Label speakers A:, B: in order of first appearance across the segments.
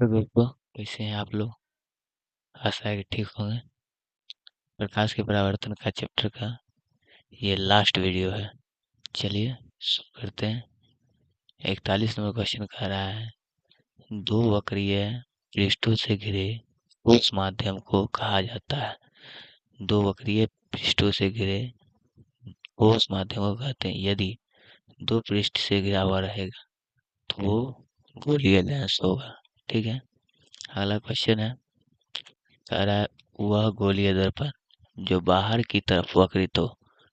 A: तो दोस्तों, कैसे हैं आप लोग? आशा है कि ठीक होंगे। प्रकाश के परावर्तन का चैप्टर का ये लास्ट वीडियो है। चलिए शुरू करते हैं। 41 नंबर क्वेश्चन कह रहा है, दो वक्रीय पृष्ठों से घिरे ठोस माध्यम को कहा जाता है। दो वक्रीय पृष्ठों से घिरे ठोस माध्यम को कहते हैं। यदि दो पृष्ठ से घिरा हुआ रहेगा तो वो गोलीय लेंस होगा। ठीक है। अगला क्वेश्चन है, कह रहा है वह गोलीय दर्पण जो बाहर की तरफ वक्रित हो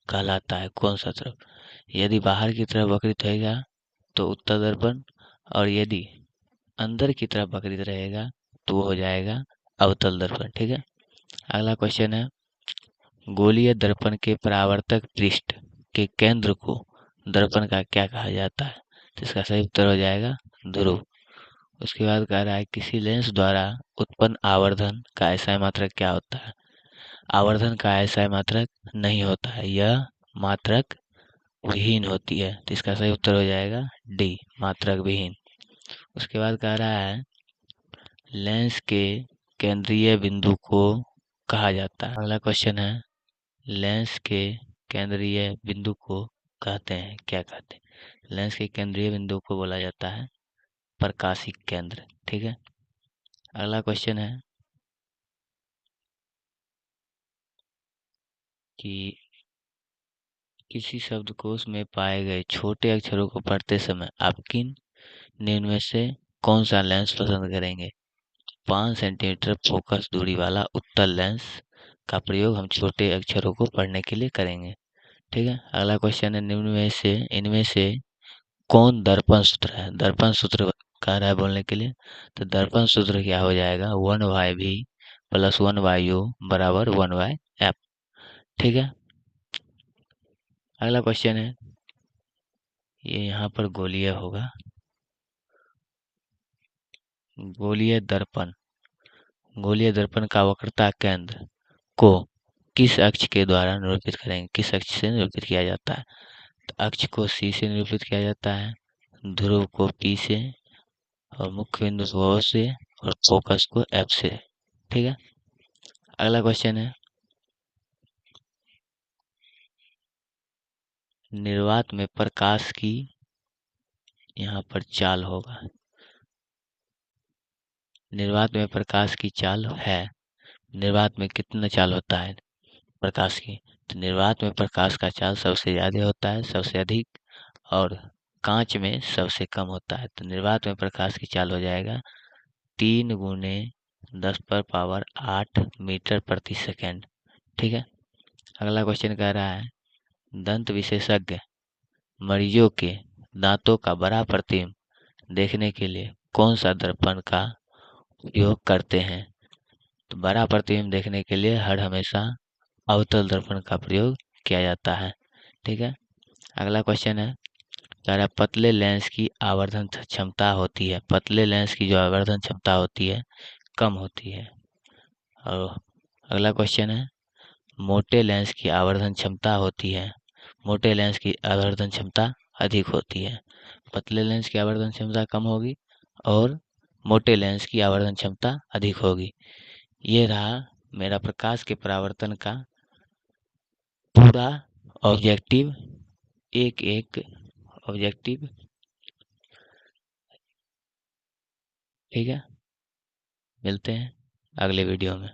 A: कहलाता है कौन सा तरफ? यदि बाहर की तरफ वक्रित होएगा तो उत्तल दर्पण, और यदि अंदर की तरफ वक्रित रहेगा तो वो हो जाएगा अवतल दर्पण। ठीक है। अगला क्वेश्चन है, गोलीय दर्पण के परावर्तक पृष्ठ के केंद्र को दर्पण का क्या कहा जाता है? तो इसका सही उत्तर हो जाएगा ध्रुव। उसके बाद कह रहा है, किसी लेंस द्वारा उत्पन्न आवर्धन का ऐसा मात्रक क्या होता है? आवर्धन का ऐसा मात्रक नहीं होता है, यह मात्रक विहीन होती है। तो इसका सही उत्तर हो जाएगा डी, मात्रक विहीन। उसके बाद कह रहा है, लेंस के केंद्रीय बिंदु को कहा जाता है। अगला क्वेश्चन है, लेंस के केंद्रीय बिंदु को कहते हैं क्या कहते हैं? लेंस के केंद्रीय बिंदु को बोला जाता है प्रकाशिक केंद्र। ठीक है। अगला क्वेश्चन है कि किसी शब्दकोश में पाए गए छोटे अक्षरों को पढ़ते समय आप किन निम्न में से कौन सा लेंस पसंद करेंगे? 5 सेंटीमीटर फोकस दूरी वाला उत्तल लेंस का प्रयोग हम छोटे अक्षरों को पढ़ने के लिए करेंगे। ठीक है। अगला क्वेश्चन है, निम्न में से इनमें से कौन दर्पण सूत्र है? दर्पण सूत्र कह रहा है बोलने के लिए। तो दर्पण सूत्र क्या हो जाएगा? 1/v प्लस 1/u बराबर 1/f। ठीक है। अगला क्वेश्चन है, ये यहाँ पर गोलीय होगा। गोलीय दर्पण, गोलीय दर्पण का वक्रता केंद्र को किस अक्ष के द्वारा निरूपित करेंगे? किस अक्ष से निरूपित किया जाता है? तो अक्ष को सी से निरूपित किया जाता है, ध्रुव को पी से, और मुख्य बिंदु को ओ से, और फोकस को एफ से। ठीक है। अगला क्वेश्चन है, निर्वात में प्रकाश की यहाँ पर चाल होगा। निर्वात में प्रकाश की चाल है। निर्वात में कितना चाल होता है प्रकाश की? तो निर्वात में प्रकाश का चाल सबसे ज्यादा होता है, सबसे अधिक, और कांच में सबसे कम होता है। तो निर्वात में प्रकाश की चाल हो जाएगा 3 × 10⁸ मीटर प्रति सेकेंड। ठीक है। अगला क्वेश्चन कह रहा है, दंत विशेषज्ञ मरीजों के दांतों का बड़ा प्रतिबिंब देखने के लिए कौन सा दर्पण का उपयोग करते हैं? तो बड़ा प्रतिबिंब देखने के लिए हर हमेशा अवतल दर्पण का प्रयोग किया जाता है। ठीक है। अगला क्वेश्चन है, कह रहा है पतले लेंस की आवर्धन क्षमता होती है, पतले लेंस की जो आवर्धन क्षमता होती है कम होती है। और अगला क्वेश्चन है, मोटे लेंस की आवर्धन क्षमता होती है, मोटे लेंस की आवर्धन क्षमता अधिक होती है। पतले लेंस की आवर्धन क्षमता कम होगी और मोटे लेंस की आवर्धन क्षमता अधिक होगी। ये रहा मेरा प्रकाश के परावर्तन का पूरा ऑब्जेक्टिव, एक एक ऑब्जेक्टिव। ठीक है। मिलते हैं अगले वीडियो में।